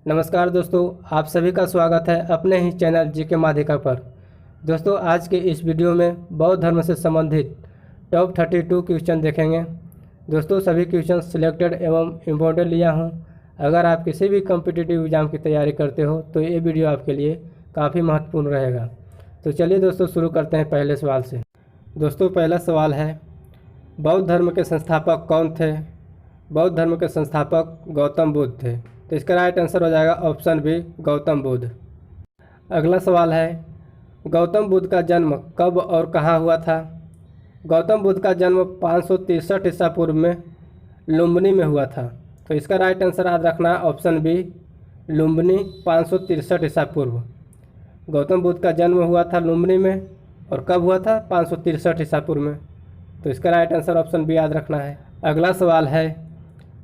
नमस्कार दोस्तों, आप सभी का स्वागत है अपने ही चैनल जीके माध्यिका पर। दोस्तों, आज के इस वीडियो में बौद्ध धर्म से संबंधित टॉप 32 क्वेश्चन देखेंगे। दोस्तों, सभी क्वेश्चन सिलेक्टेड एवं इम्पोर्टेंट लिया हूं। अगर आप किसी भी कॉम्पिटिटिव एग्जाम की तैयारी करते हो तो ये वीडियो आपके लिए काफ़ी महत्वपूर्ण रहेगा। तो चलिए दोस्तों, शुरू करते हैं पहले सवाल से। दोस्तों, पहला सवाल है, बौद्ध धर्म के संस्थापक कौन थे? बौद्ध धर्म के संस्थापक गौतम बुद्ध थे। तो इसका राइट आंसर हो जाएगा ऑप्शन बी, गौतम बुद्ध। अगला सवाल है, गौतम बुद्ध का जन्म कब और कहाँ हुआ था? गौतम बुद्ध का जन्म 563 ईसा पूर्व में लुम्बिनी में हुआ था। तो इसका राइट आंसर याद रखना ऑप्शन बी, लुम्बिनी 563 ईसा पूर्व। गौतम बुद्ध का जन्म हुआ था लुम्बिनी में और कब हुआ था? 563 ईसा पूर्व में। तो इसका राइट आंसर ऑप्शन बी याद रखना है। अगला सवाल है,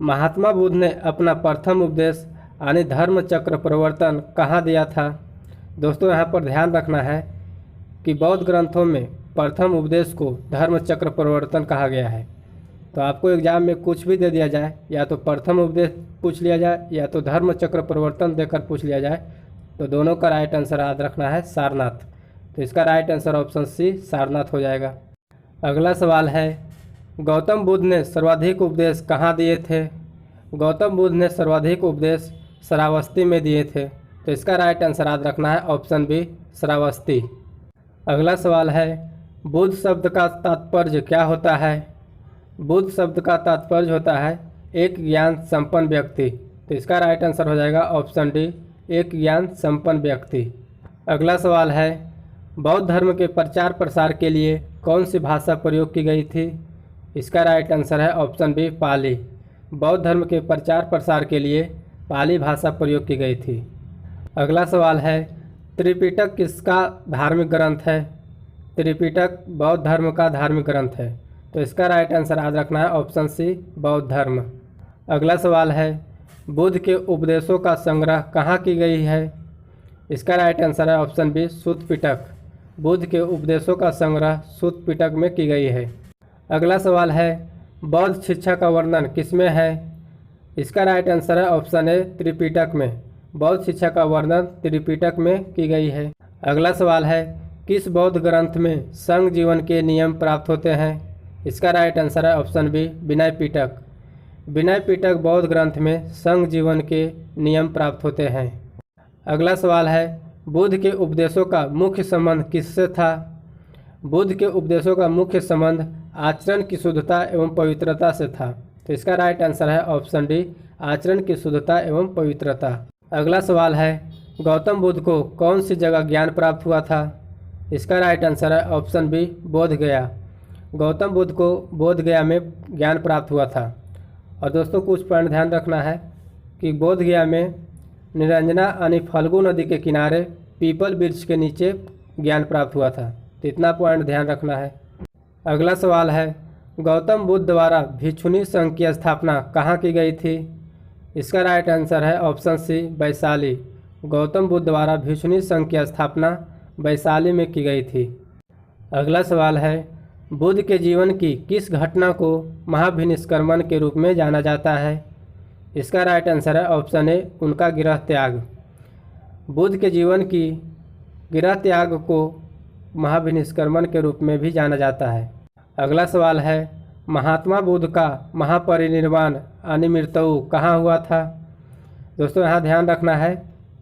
महात्मा बुद्ध ने अपना प्रथम उपदेश यानी धर्म चक्र प्रवर्तन कहाँ दिया था? दोस्तों, यहाँ पर ध्यान रखना है कि बौद्ध ग्रंथों में प्रथम उपदेश को धर्म चक्र प्रवर्तन कहा गया है। तो आपको एग्जाम में कुछ भी दे दिया जाए, या तो प्रथम उपदेश पूछ लिया जाए या तो धर्म चक्र प्रवर्तन देकर पूछ लिया जाए, तो दोनों का राइट आंसर याद रखना है सारनाथ। तो इसका right answer option C, Sarnath हो जाएगा। अगला सवाल है, गौतम बुद्ध ने सर्वाधिक उपदेश कहाँ दिए थे? गौतम बुद्ध ने सर्वाधिक उपदेश श्रावस्ती में दिए थे। तो इसका राइट आंसर याद रखना है ऑप्शन बी, श्रावस्ती। अगला सवाल है, बुद्ध शब्द का तात्पर्य क्या होता है? बुद्ध शब्द का तात्पर्य होता है एक ज्ञान संपन्न व्यक्ति। तो इसका राइट आंसर हो जाएगा ऑप्शन डी, एक ज्ञान संपन्न व्यक्ति। अगला सवाल है, बौद्ध धर्म के प्रचार प्रसार के लिए कौन सी भाषा प्रयोग की गई थी? इसका राइट आंसर है ऑप्शन बी, पाली। बौद्ध धर्म के प्रचार प्रसार के लिए पाली भाषा प्रयोग की गई थी। अगला सवाल है, त्रिपिटक किसका धार्मिक ग्रंथ है? त्रिपिटक बौद्ध धर्म का धार्मिक ग्रंथ है। तो इसका राइट आंसर याद रखना है ऑप्शन सी, बौद्ध धर्म। अगला सवाल है, बुद्ध के उपदेशों का संग्रह कहाँ की गई है? इसका राइट आंसर है ऑप्शन बी, सूत पिटक। बुद्ध के उपदेशों का संग्रह सूत पिटक में की गई है। अगला सवाल है, बौद्ध शिक्षा का वर्णन किसमें है? इसका राइट आंसर है ऑप्शन ए, त्रिपिटक में। बौद्ध शिक्षा का वर्णन त्रिपिटक में की गई है। अगला सवाल है, किस बौद्ध ग्रंथ में संघ जीवन के नियम प्राप्त होते हैं? इसका राइट आंसर है ऑप्शन बी, विनय पिटक। विनय पिटक बौद्ध ग्रंथ में संघ जीवन के नियम प्राप्त होते हैं। अगला सवाल है, बुद्ध के उपदेशों का मुख्य संबंध किससे था? बुद्ध के उपदेशों का मुख्य संबंध आचरण की शुद्धता एवं पवित्रता से था। तो इसका राइट आंसर है ऑप्शन डी, आचरण की शुद्धता एवं पवित्रता। अगला सवाल है, गौतम बुद्ध को कौन सी जगह ज्ञान प्राप्त हुआ था? इसका राइट आंसर है ऑप्शन बी, बोध गया। गौतम बुद्ध को बोध गया में ज्ञान प्राप्त हुआ था। और दोस्तों, कुछ पॉइंट ध्यान रखना है कि बोध गया में निरंजना यानी फल्गु नदी के किनारे पीपल वृक्ष के नीचे ज्ञान प्राप्त हुआ था। तो इतना पॉइंट ध्यान रखना है। अगला सवाल है, गौतम बुद्ध द्वारा भिक्षुणी संघ की स्थापना कहाँ की गई थी? इसका राइट आंसर है ऑप्शन सी, वैशाली। गौतम बुद्ध द्वारा भिक्षुणी संघ की स्थापना वैशाली में की गई थी। अगला सवाल है, बुद्ध के जीवन की किस घटना को महाभिनिष्क्रमण के रूप में जाना जाता है? इसका राइट आंसर है ऑप्शन ए, उनका गृह त्याग। बुद्ध के जीवन की गृह त्याग को महाभिनिष्क्रमण के रूप में भी जाना जाता है। अगला सवाल है, महात्मा बुद्ध का महापरिनिर्वाण यानी मृत्यु कहाँ हुआ था? दोस्तों, यहाँ ध्यान रखना है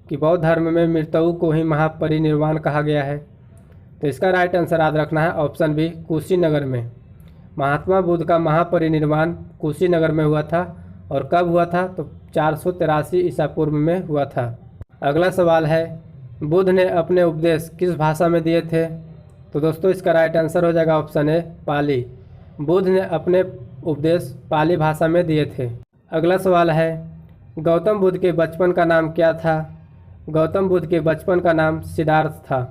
कि बौद्ध धर्म में मृत्यु को ही महापरिनिर्वाण कहा गया है। तो इसका राइट आंसर याद रखना है ऑप्शन बी, कुशीनगर में। महात्मा बुद्ध का महापरिनिर्वाण कुशीनगर में हुआ था। और कब हुआ था? तो 483 ईसा पूर्व में हुआ था। अगला सवाल है, बुद्ध ने अपने उपदेश किस भाषा में दिए थे? तो दोस्तों, इसका राइट आंसर हो जाएगा ऑप्शन ए, पाली। बुद्ध ने अपने उपदेश पाली भाषा में दिए थे। अगला सवाल है, गौतम बुद्ध के बचपन का नाम क्या था? गौतम बुद्ध के बचपन का नाम सिद्धार्थ था।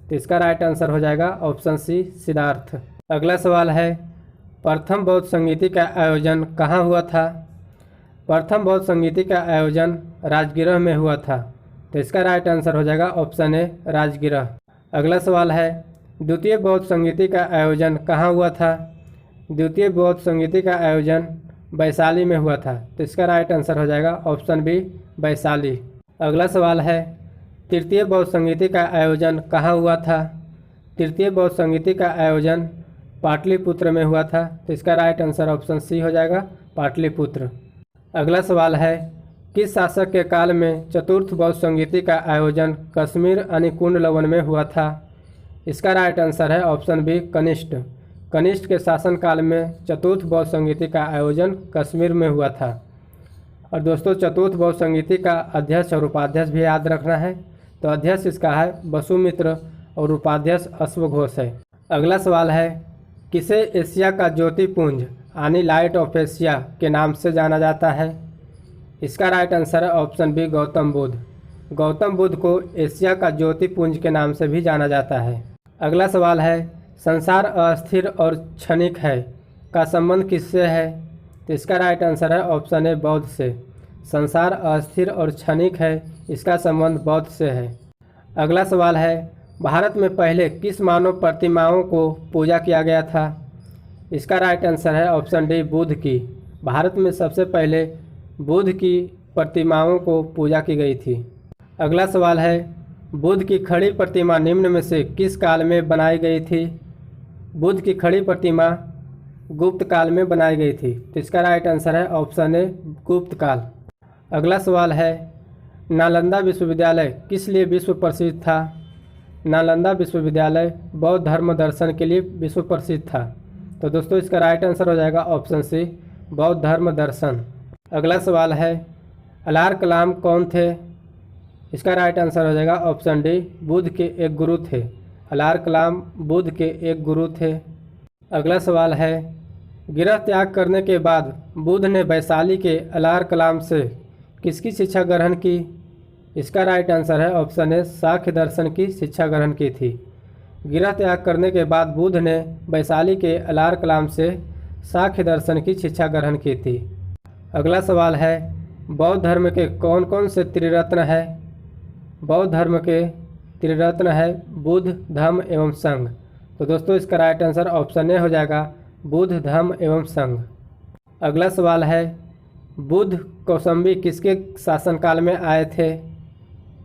तो इसका राइट आंसर हो जाएगा ऑप्शन सी, सिद्धार्थ। अगला सवाल है, प्रथम बौद्ध संगीति का आयोजन कहाँ हुआ था? प्रथम बौद्ध संगीति का आयोजन राजगृह में हुआ था। तो इसका राइट आंसर हो जाएगा ऑप्शन ए, राजगृह। अगला सवाल है, द्वितीय बौद्ध संगीति का आयोजन कहाँ हुआ था? द्वितीय बौद्ध संगीति का आयोजन वैशाली में हुआ था। तो इसका राइट आंसर हो जाएगा ऑप्शन बी, वैशाली। अगला सवाल है, तृतीय बौद्ध संगीति का आयोजन कहाँ हुआ था? तृतीय बौद्ध संगीति का आयोजन पाटलिपुत्र में हुआ था। तो इसका राइट आंसर ऑप्शन सी हो जाएगा, पाटलिपुत्र। अगला सवाल है, किस शासक के काल में चतुर्थ बौद्ध संगीति का आयोजन कश्मीर अनिकुंड लवन में हुआ था? इसका राइट आंसर है ऑप्शन बी, कनिष्ठ। कनिष्ठ के शासनकाल में चतुर्थ बौद्ध संगीति का आयोजन कश्मीर में हुआ था। और दोस्तों, चतुर्थ बौद्ध संगीति का अध्यक्ष और उपाध्यक्ष भी याद रखना है। तो अध्यक्ष इसका है वसुमित्र और उपाध्यक्ष अश्वघोष है। अगला सवाल है, किसे एशिया का ज्योतिपुंज यानी लाइट ऑफ एशिया के नाम से जाना जाता है? इसका राइट आंसर है ऑप्शन बी, गौतम बुद्ध। गौतम बुद्ध को एशिया का ज्योतिपुंज के नाम से भी जाना जाता है। अगला सवाल है, संसार अस्थिर और क्षणिक है का संबंध किससे है? तो इसका राइट आंसर है ऑप्शन ए, बौद्ध से। संसार अस्थिर और क्षणिक है, इसका संबंध बौद्ध से है। अगला सवाल है, भारत में पहले किस मानव प्रतिमाओं को पूजा किया गया था? इसका राइट आंसर है ऑप्शन डी, बुद्ध की। भारत में सबसे पहले बुद्ध की प्रतिमाओं को पूजा की गई थी। अगला सवाल है, बुद्ध की खड़ी प्रतिमा निम्न में से किस काल में बनाई गई थी? बुद्ध की खड़ी प्रतिमा गुप्त काल में बनाई गई थी। तो इसका राइट आंसर है ऑप्शन ए, गुप्त काल। अगला सवाल है, नालंदा विश्वविद्यालय किस लिए विश्व प्रसिद्ध था? नालंदा विश्वविद्यालय बौद्ध धर्म दर्शन के लिए विश्व प्रसिद्ध था। तो दोस्तों, इसका राइट आंसर हो जाएगा ऑप्शन सी, बौद्ध धर्म दर्शन। अगला सवाल है, अलार कलाम कौन थे? इसका राइट आंसर हो जाएगा ऑप्शन डी, बुद्ध के एक गुरु थे। अलार कलाम बुद्ध के एक गुरु थे। अगला सवाल है, गिरह त्याग करने के बाद बुद्ध ने वैशाली के अलार कलाम से किसकी शिक्षा ग्रहण की? इसका राइट आंसर है ऑप्शन ए, सांख्य दर्शन की शिक्षा ग्रहण की थी। गिरह त्याग करने के बाद बुद्ध ने वैशाली के अलार कलाम से सांख्य दर्शन की शिक्षा ग्रहण की थी। अगला सवाल है, बौद्ध धर्म के कौन कौन से त्रिरत्न है? बौद्ध धर्म के त्रिरत्न है बुद्ध, धम्म एवं संघ। तो दोस्तों, इसका राइट आंसर ऑप्शन ए हो जाएगा, बुद्ध, धम्म एवं संघ। अगला सवाल है, बुद्ध कौसंबी किसके शासनकाल में आए थे?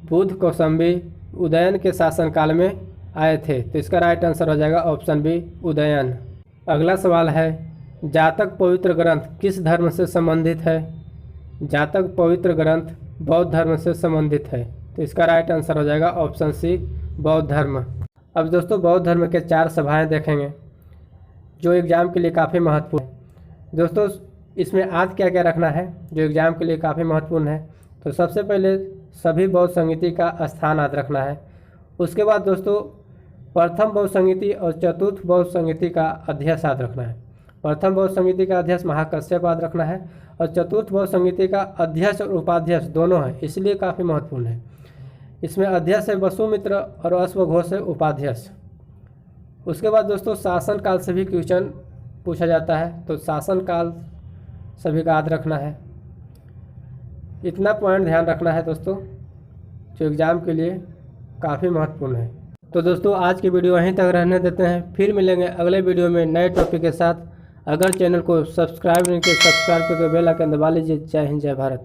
बुद्ध कौसंबी उदयन के शासनकाल में आए थे। तो इसका राइट आंसर हो जाएगा ऑप्शन बी, उदयन। अगला सवाल है, जातक पवित्र ग्रंथ किस धर्म से संबंधित है? जातक पवित्र ग्रंथ बौद्ध धर्म से संबंधित है। तो इसका राइट आंसर हो जाएगा ऑप्शन सी, बौद्ध धर्म। अब दोस्तों, बौद्ध धर्म के 4 सभाएं देखेंगे जो एग्ज़ाम के लिए काफ़ी महत्वपूर्ण है। दोस्तों, इसमें आज क्या क्या रखना है जो एग्ज़ाम के लिए काफ़ी महत्वपूर्ण है? तो सबसे पहले सभी बौद्ध संगीति का स्थान याद रखना है। उसके बाद दोस्तों, प्रथम बौद्ध संगीति और चतुर्थ बौद्ध संगीति का अध्यक्ष याद रखना है। प्रथम बौद्ध संगीति का अध्यक्ष महाकश्यप याद रखना है और चतुर्थ बौद्ध संगीति का अध्यक्ष और उपाध्यक्ष दोनों हैं, इसलिए काफ़ी महत्वपूर्ण है। इसमें अध्यक्ष है वसुमित्र और अश्वघोष है उपाध्यक्ष। उसके बाद दोस्तों, शासनकाल से भी क्वेश्चन पूछा जाता है, तो शासनकाल सभी का याद रखना है। इतना पॉइंट ध्यान रखना है दोस्तों जो एग्ज़ाम के लिए काफ़ी महत्वपूर्ण है। तो दोस्तों, आज की वीडियो यहीं तक रहने देते हैं, फिर मिलेंगे अगले वीडियो में नए टॉपिक के साथ। अगर चैनल को सब्सक्राइब नहीं किया, सब्सक्राइब करके बेल आइकन दबा लीजिए। जय हिंद, जय भारत।